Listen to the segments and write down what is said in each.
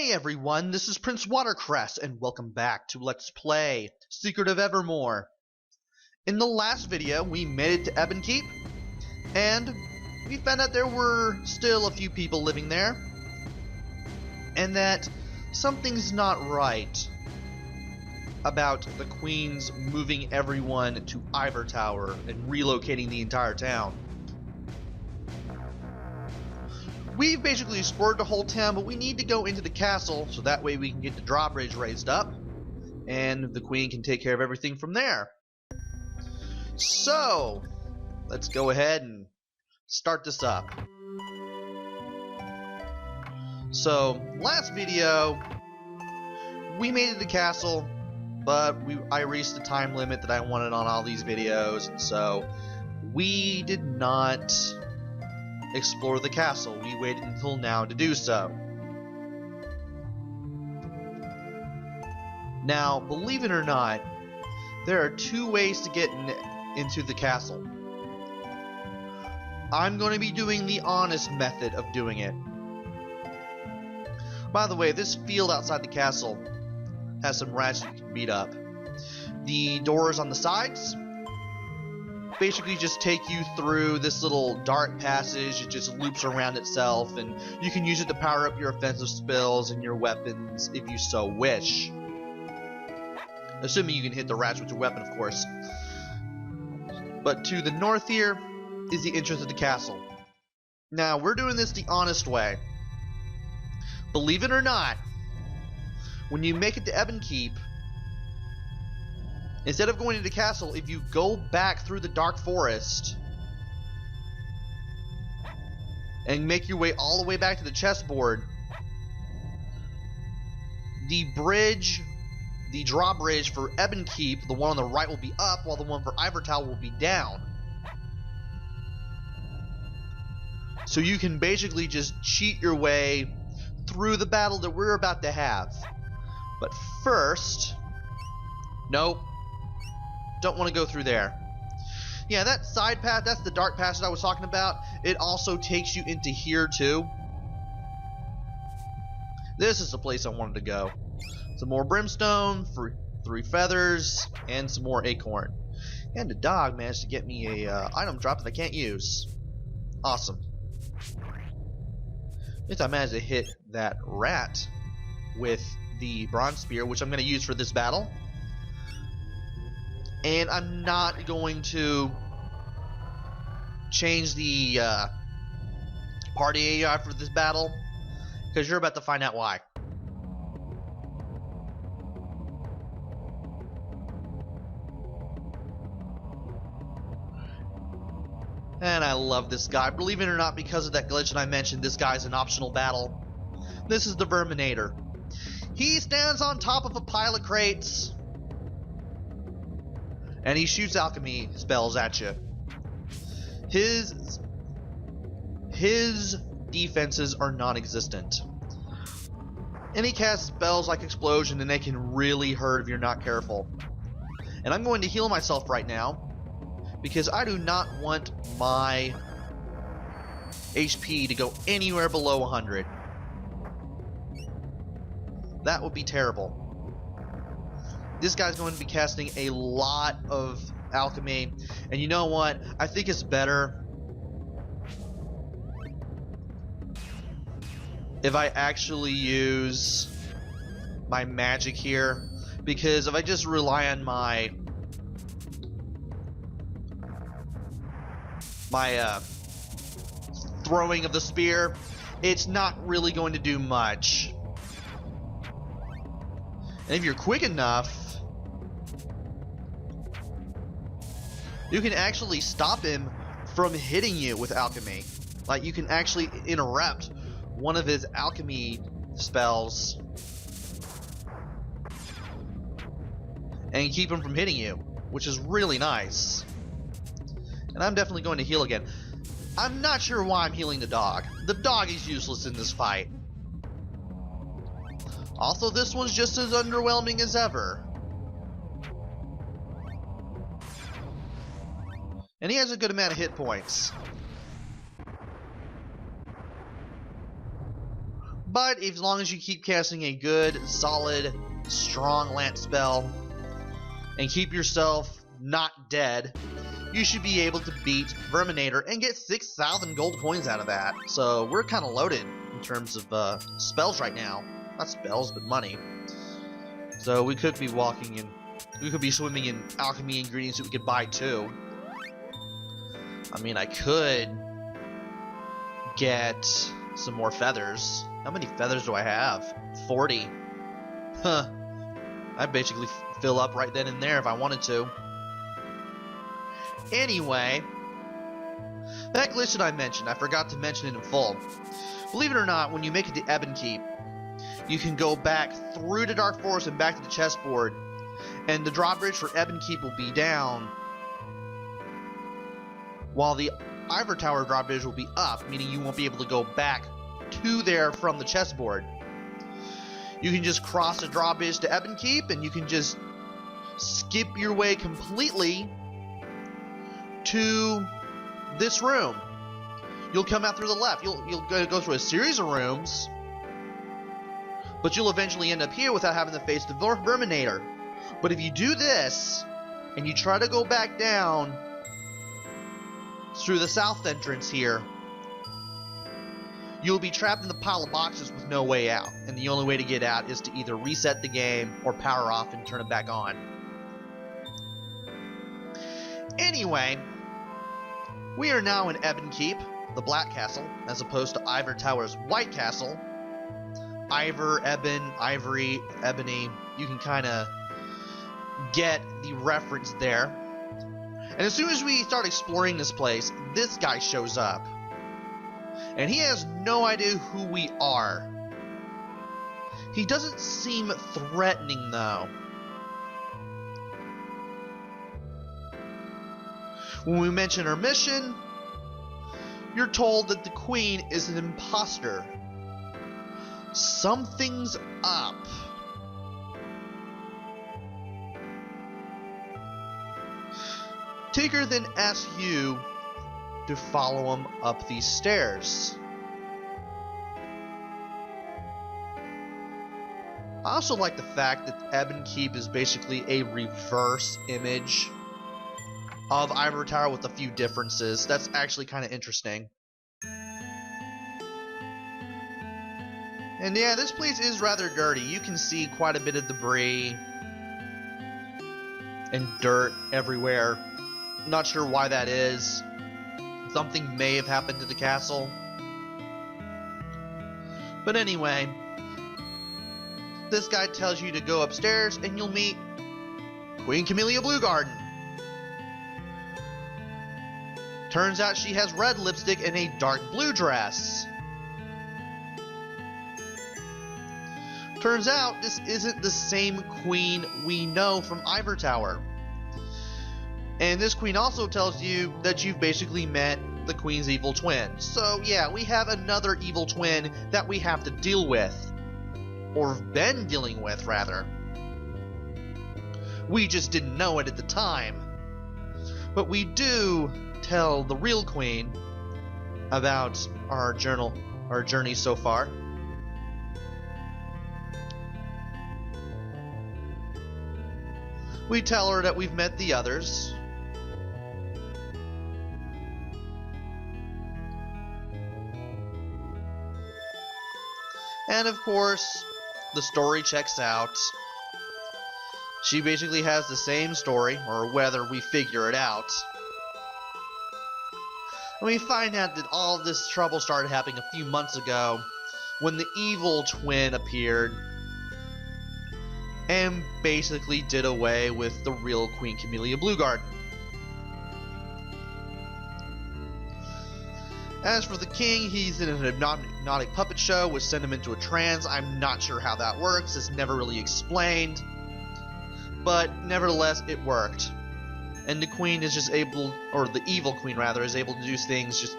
Hey everyone, this is Prince Watercress, and welcome back to Let's Play Secret of Evermore. In the last video, we made it to Ebon Keep, and we found out there were still a few people living there, and that something's not right about the Queen's moving everyone to Ivor Tower and relocating the entire town. We've basically explored the whole town, but we need to go into the castle so that way we can get the drawbridge raised up and the Queen can take care of everything from there. So, let's go ahead and start this up. So, last video, we made it to the castle, but I reached the time limit that I wanted on all these videos, and so we did not explore the castle. We waited until now to do so. Now, believe it or not, there are two ways to get into the castle. I'm going to be doing the honest method of doing it. By the way, this field outside the castle has some rats you can beat up. The doors on the sides basically just take you through this little dark passage. It just loops around itself, and you can use it to power up your offensive spells and your weapons if you so wish. Assuming you can hit the rats with your weapon, of course. But to the north here is the entrance of the castle. Now, we're doing this the honest way. Believe it or not, when you make it to Ebon Keep, instead of going to the castle, if you go back through the dark forest and make your way all the way back to the chessboard, the drawbridge for Ebon Keep, the one on the right, will be up, while the one for Ivor Tower will be down. So you can basically just cheat your way through the battle that we're about to have. But first, nope. Don't want to go through there. Yeah, that side path, that's the dark passage I was talking about. It also takes you into here too. This is the place I wanted to go. Some more brimstone, 3 feathers, and some more acorn. And the dog managed to get me a item drop that I can't use. Awesome. At least I managed to hit that rat with the bronze spear, which I'm going to use for this battle. And I'm not going to change the party AI for this battle, because you're about to find out why. And I love this guy. Believe it or not, because of that glitch that I mentioned, this guy's an optional battle. This is the Verminator. He stands on top of a pile of crates, and he shoots alchemy spells at you. His defenses are non-existent. And he casts spells like explosion, and they can really hurt if you're not careful. And I'm going to heal myself right now, because I do not want my HP to go anywhere below 100. That would be terrible. This guy's going to be casting a lot of alchemy, and you know what? I think it's better if I actually use my magic here, because if I just rely on my throwing of the spear, it's not really going to do much. And if you're quick enough, you can actually stop him from hitting you with alchemy. Like, you can actually interrupt one of his alchemy spells and keep him from hitting you, which is really nice. And I'm definitely going to heal again. I'm not sure why I'm healing the dog. The dog is useless in this fight. Also, this one's just as underwhelming as ever. And he has a good amount of hit points. But as long as you keep casting a good, solid, strong lance spell and keep yourself not dead, you should be able to beat Verminator and get 6,000 gold coins out of that. So we're kind of loaded in terms of spells right now. Not spells, but money. So we could be we could be swimming in alchemy ingredients that we could buy too. I mean, I could get some more feathers. How many feathers do I have? 40. Huh. I'd basically fill up right then and there if I wanted to. Anyway, that glitch that I mentioned, I forgot to mention it in full. Believe it or not, when you make it to Ebon Keep, you can go back through the Dark Forest and back to the chessboard, and the drawbridge for Ebon Keep will be down, while the Ivor Tower drawbridge will be up, meaning you won't be able to go back to there from the chessboard. You can just cross the drawbridge to Ebon Keep, and you can just skip your way completely to this room. You'll come out through the left. You'll go through a series of rooms, but you'll eventually end up here without having to face the Verminator. But if you do this, and you try to go back down through the south entrance here, you'll be trapped in the pile of boxes with no way out. And the only way to get out is to either reset the game or power off and turn it back on. Anyway, we are now in Ebon Keep, the Black Castle, as opposed to Ivor Tower's White Castle. Ivor, Ebon, Ivory, Ebony, you can kind of get the reference there. And as soon as we start exploring this place, this guy shows up. And he has no idea who we are. He doesn't seem threatening, though. When we mention our mission, you're told that the Queen is an imposter. Something's up. Tigger then asks you to follow him up these stairs. I also like the fact that Ebon Keep is basically a reverse image of Ivor Tower with a few differences. That's actually kind of interesting. And yeah, this place is rather dirty. You can see quite a bit of debris and dirt everywhere. Not sure why that is. Something may have happened to the castle. But anyway, this guy tells you to go upstairs and you'll meet Queen Camellia Bluegarden. Turns out she has red lipstick and a dark blue dress. Turns out this isn't the same queen we know from Ivor Tower. And this queen also tells you that you've basically met the queen's evil twin. So yeah, we have another evil twin that we have to deal with. Or been dealing with, rather. We just didn't know it at the time. But we do tell the real queen about our journey so far. We tell her that we've met the others. And of course, the story checks out. She basically has the same story, or whether we figure it out. And we find out that all of this trouble started happening a few months ago when the evil twin appeared and basically did away with the real Queen Camellia Bluegarden. As for the king, he's in an hypnotic puppet show which sent him into a trance. I'm not sure how that works. It's never really explained. But nevertheless, it worked. And the queen is just able, or the evil queen rather, is able to do things just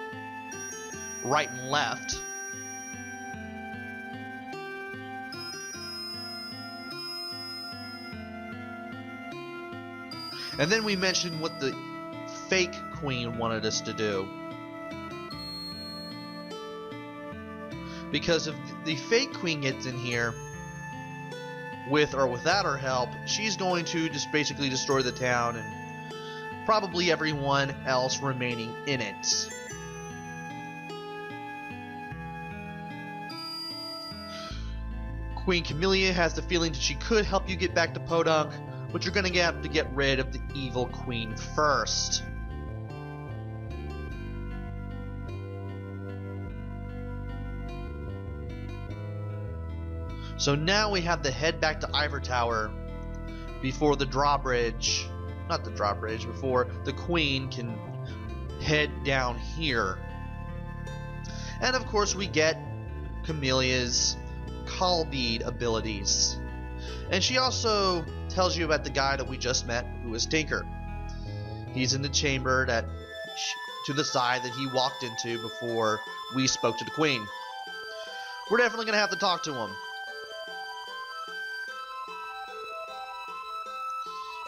right and left. And then we mentioned what the fake queen wanted us to do. Because if the fake queen gets in here, with or without her help, she's going to just basically destroy the town and probably everyone else remaining in it. Queen Camellia has the feeling that she could help you get back to Podunk, but you're going to have to get rid of the evil queen first. So now we have to head back to Ivor Tower before the drawbridge, not the drawbridge, before the queen can head down here. And of course we get Camelia's call bead abilities. And she also tells you about the guy that we just met, who is Tinker. He's in the chamber that to the side that he walked into before we spoke to the queen. We're definitely going to have to talk to him.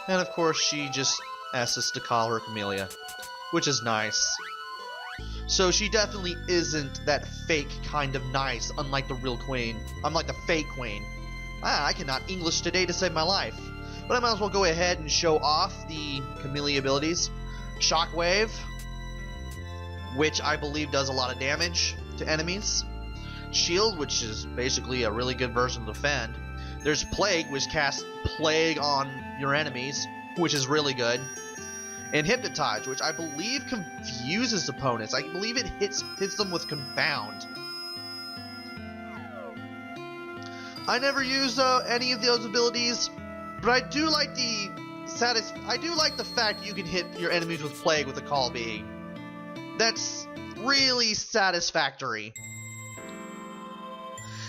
And of course she just asks us to call her Camellia, which is nice. So she definitely isn't that fake kind of nice, unlike the real queen. Unlike the fake queen. I cannot English today to save my life. But I might as well go ahead and show off the Camellia abilities. Shockwave, which I believe does a lot of damage to enemies. Shield, which is basically a really good version of Defend. There's Plague, which casts Plague on your enemies, which is really good. And Hypnotize, which I believe confuses opponents. I believe it hits them with Confound. I never use any of those abilities, but I do like the fact you can hit your enemies with Plague with a Call Bead. That's really satisfactory.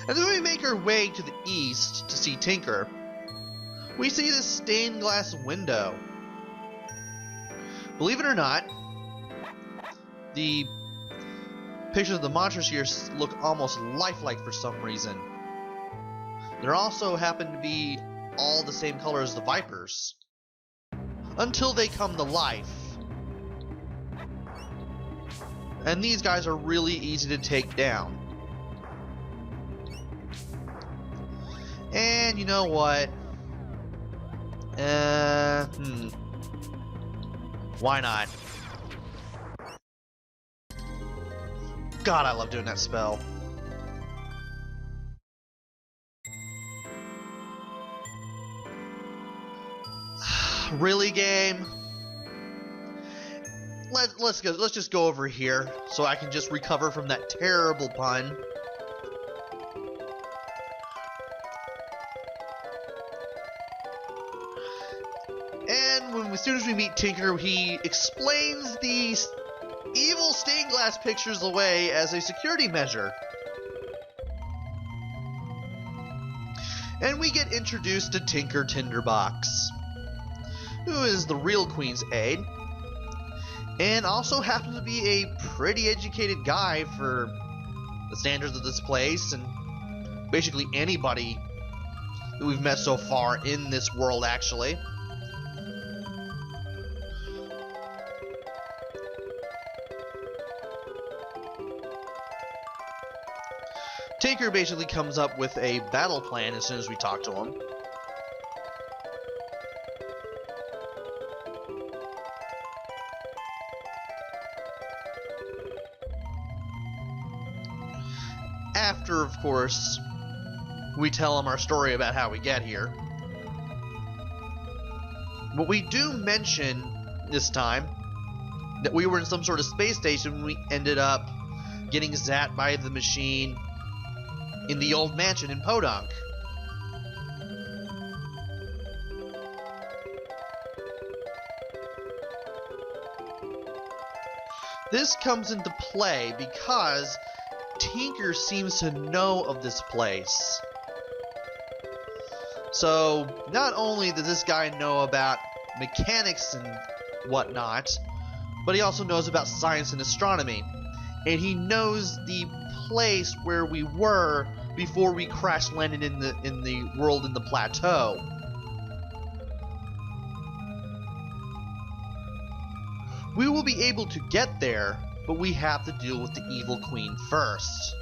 And then we make our way to the east to see Tinker. We see this stained glass window. Believe it or not, the pictures of the monsters here look almost lifelike for some reason. There also happen to be all the same color as the Vipers. Until they come to life. And these guys are really easy to take down. And you know what? Why not? God, I love doing that spell. Really, game? Let's just go over here so I can just recover from that terrible pun. And as soon as we meet Tinker, he explains these evil stained glass pictures away as a security measure. And we get introduced to Tinker Tinderbox, who is the real Queen's aide, and also happens to be a pretty educated guy for the standards of this place, and basically anybody that we've met so far in this world, actually. Tinker basically comes up with a battle plan as soon as we talk to him. After, of course, we tell him our story about how we get here. But we do mention this time that we were in some sort of space station when we ended up getting zapped by the machine in the old mansion in Podunk. This comes into play because Tinker seems to know of this place. So, not only does this guy know about mechanics and whatnot, but he also knows about science and astronomy. And he knows the place where we were before we crash landed in the world in the plateau. We will be able to get there, but we have to deal with the evil queen first.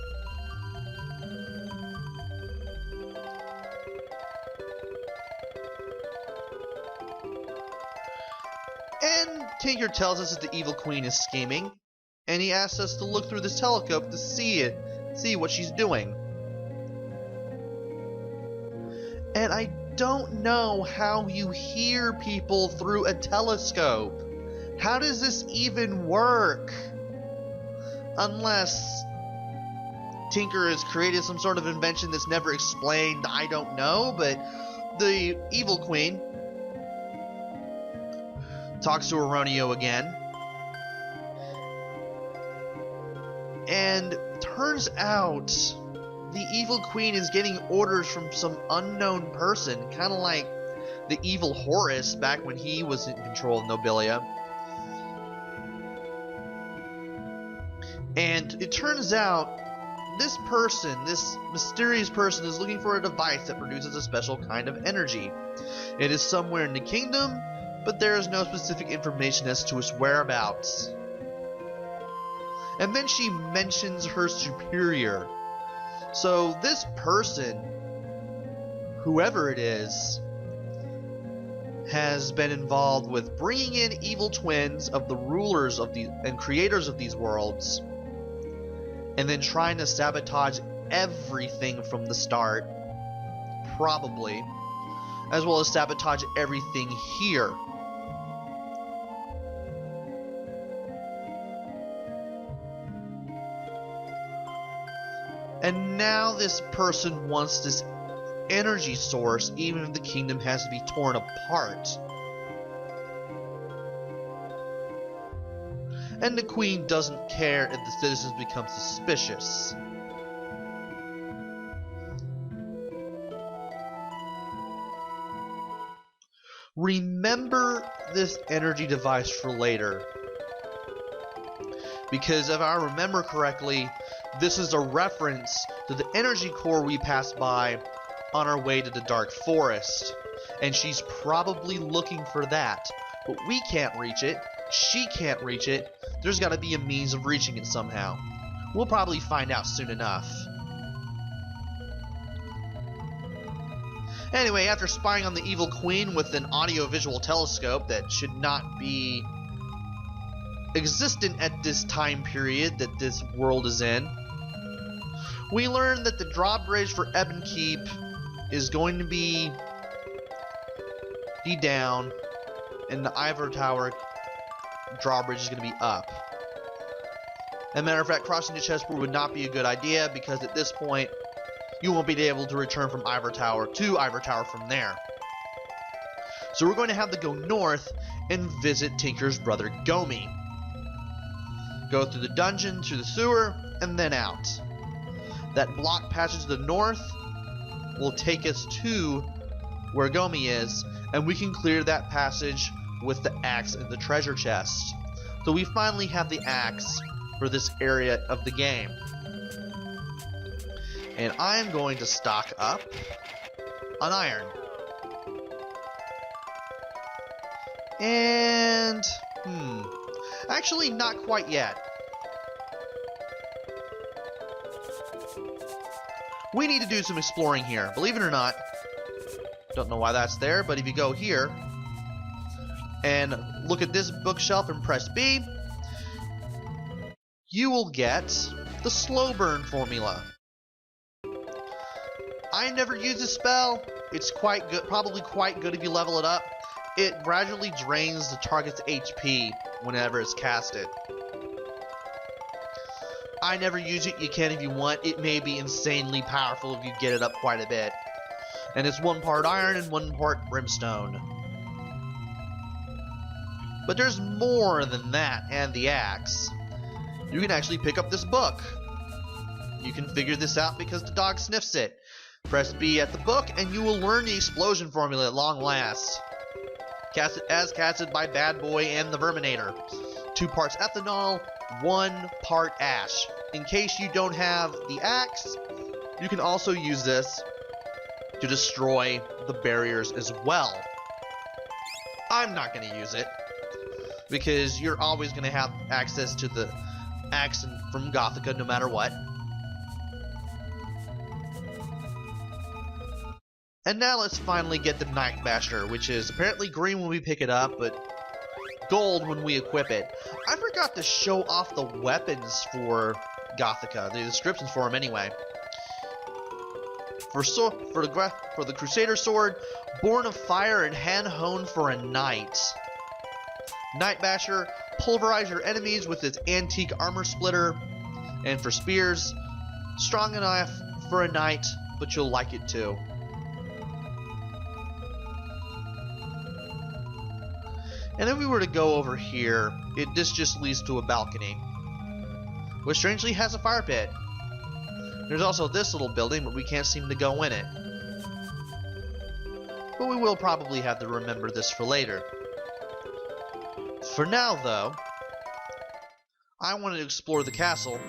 And Tinker tells us that the evil queen is scheming, and he asks us to look through this telescope to see what she's doing. And I don't know how you hear people through a telescope. How does this even work? Unless Tinker has created some sort of invention that's never explained, I don't know, but the evil queen talks to Aronio again, and turns out the evil queen is getting orders from some unknown person, kind of like the evil Horus back when he was in control of Nobilia. And it turns out this person, this mysterious person, is looking for a device that produces a special kind of energy. It is somewhere in the kingdom, but there is no specific information as to its whereabouts. And then she mentions her superior. So this person, whoever it is, has been involved with bringing in evil twins of the rulers of these and creators of these worlds, and then trying to sabotage everything from the start, probably, as well as sabotage everything here. And now this person wants this energy source, even if the kingdom has to be torn apart. And the queen doesn't care if the citizens become suspicious. Remember this energy device for later, because if I remember correctly, this is a reference to the energy core we passed by on our way to the Dark Forest, and she's probably looking for that, but we can't reach it, she can't reach it. There's got to be a means of reaching it somehow. We'll probably find out soon enough. Anyway, after spying on the evil queen with an audio-visual telescope that should not be existent at this time period that this world is in, we learn that the drawbridge for Ebon Keep is going to be down, and the Ivory Tower drawbridge is going to be up. As a matter of fact, crossing the chessboard would not be a good idea, because at this point, you won't be able to return from Ivory Tower to Ivory Tower from there. So we're going to have to go north and visit Tinker's brother Gomi. Go through the dungeon, to the sewer, and then out. That block passage to the north will take us to where Gomi is, and we can clear that passage with the axe in the treasure chest. So we finally have the axe for this area of the game. And I'm going to stock up on iron. And actually not quite yet. We need to do some exploring here. Believe it or not, don't know why that's there, but if you go here and look at this bookshelf and press B, you will get the slow burn formula. I never use this spell. It's quite good, probably quite good if you level it up. It gradually drains the target's HP whenever it's casted. I never use it. You can if you want. It may be insanely powerful if you get it up quite a bit. And it's 1 part iron and 1 part brimstone. But there's more than that and the axe. You can actually pick up this book. You can figure this out because the dog sniffs it. Press B at the book and you will learn the explosion formula at long last. Casted by Bad Boy and the Verminator. 2 parts ethanol, 1 part ash. In case you don't have the axe, you can also use this to destroy the barriers as well. I'm not going to use it, because you're always going to have access to the axe from Gothica no matter what. And now let's finally get the Night Basher, which is apparently green when we pick it up, but gold when we equip it. I forgot to show off the weapons for Gothica, the descriptions for them anyway. For the Crusader Sword, born of fire and hand-honed for a knight. Night Basher, pulverize your enemies with its antique armor splitter. And for spears, strong enough for a knight, but you'll like it too. And if we were to go over here, this just leads to a balcony, which strangely has a fire pit. There's also this little building, but we can't seem to go in it. But we will probably have to remember this for later. For now, though, I wanted to explore the castle,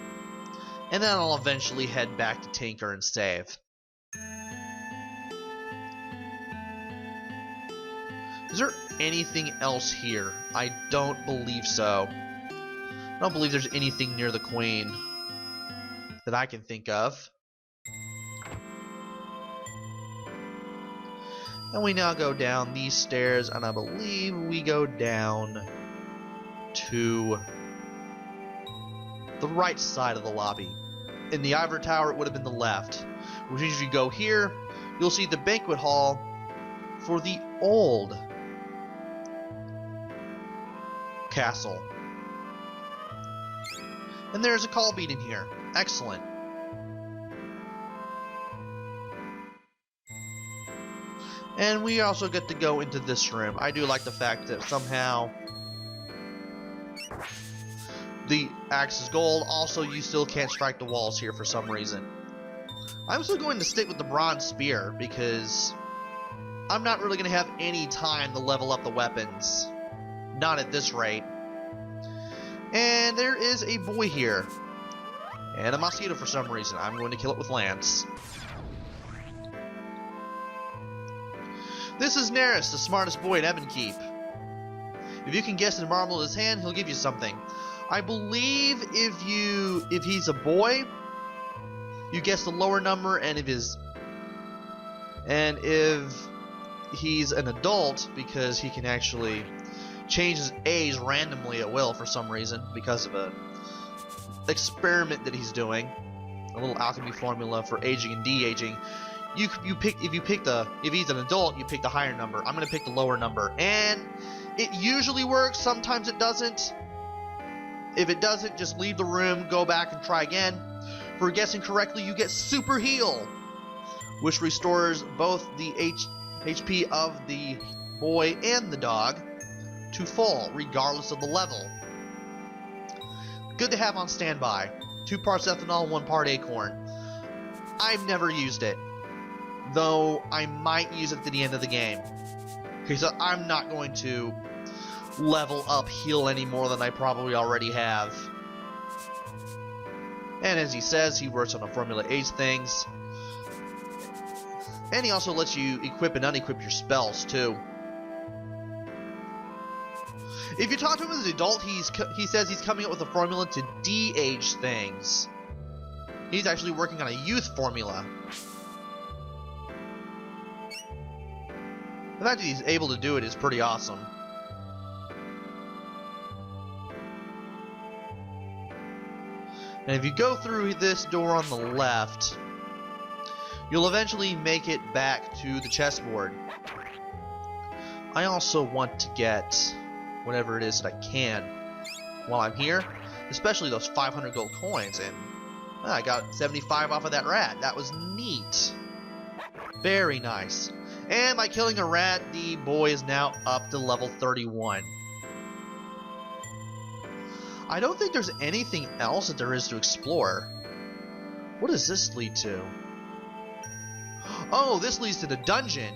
and then I'll eventually head back to Tinker and save. Is there anything else here? I don't believe so. I don't believe there's anything near the Queen that I can think of. And we now go down these stairs, and I believe we go down to the right side of the lobby. In the Ivory Tower, it would have been the left. Which means if you go here, you'll see the banquet hall for the old castle. And there's a call bead in here. Excellent. And we also get to go into this room. I do like the fact that somehow the axe is gold. Also, you still can't strike the walls here for some reason. I'm still going to stick with the bronze spear because I'm not really going to have any time to level up the weapons. Not at this rate. And there is a boy here. And a mosquito for some reason. I'm going to kill it with lance. This is Neris, the smartest boy in Ebon Keep. If you can guess the marble in his hand, he'll give you something. I believe if he's a boy, you guess the lower number, and if he's an adult, because he can actually change his age randomly at will for some reason because of a experiment that he's doing, a little alchemy formula for aging and de-aging. If he's an adult, you pick the higher number. I'm gonna pick the lower number, and it usually works. Sometimes it doesn't. If it doesn't, just leave the room, go back and try again. For guessing correctly, you get Super Heal, which restores both the HP of the boy and the dog to full, regardless of the level. Good to have on standby. 2 parts ethanol, 1 part acorn. I've never used it, though I might use it to the end of the game. Okay, so I'm not going to level up heal any more than I probably already have. And as he says, he works on a Formula H things. And he also lets you equip and unequip your spells too. If you talk to him as an adult, he says he's coming up with a formula to de-age things. He's actually working on a youth formula. The fact that he's able to do it is pretty awesome. And if you go through this door on the left, you'll eventually make it back to the chessboard. I also want to get whatever it is that I can while I'm here, especially those 500 gold coins, and I got 75 off of that rat. That was neat. Very nice. And by killing a rat, the boy is now up to level 31. I don't think there's anything else that there is to explore. What does this lead to? Oh, this leads to the dungeon.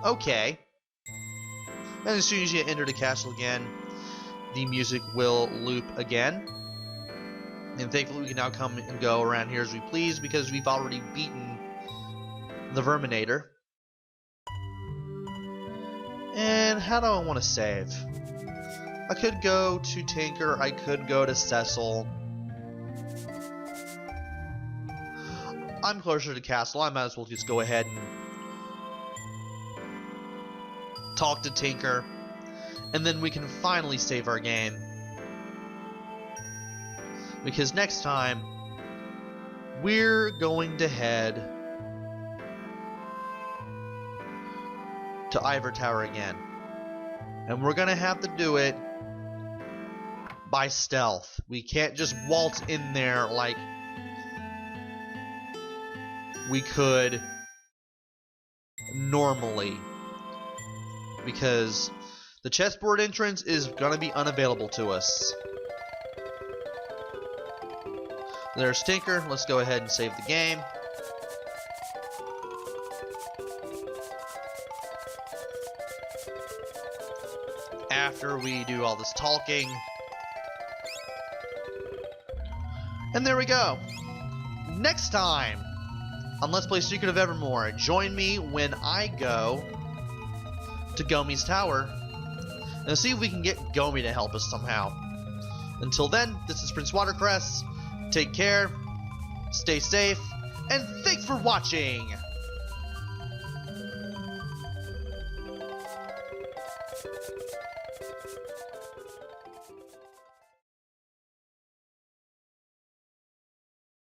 Okay. And as soon as you enter the castle again, the music will loop again. And thankfully we can now come and go around here as we please because we've already beaten the Verminator. And how do I want to save? I could go to Tinker, I could go to Cecil. I'm closer to the castle. I might as well just go ahead and talk to Tinker, and then we can finally save our game. Because next time, we're going to head to Ivor Tower again. And we're going to have to do it by stealth. We can't just waltz in there like we could normally. Because the chessboard entrance is going to be unavailable to us. There's Tinker. Let's go ahead and save the game. After we do all this talking. And there we go. Next time on Let's Play Secret of Evermore, join me when I go to Gomi's Tower and see if we can get Gomi to help us somehow. Until then, this is Prince Watercress. Take care, stay safe, and thanks for watching!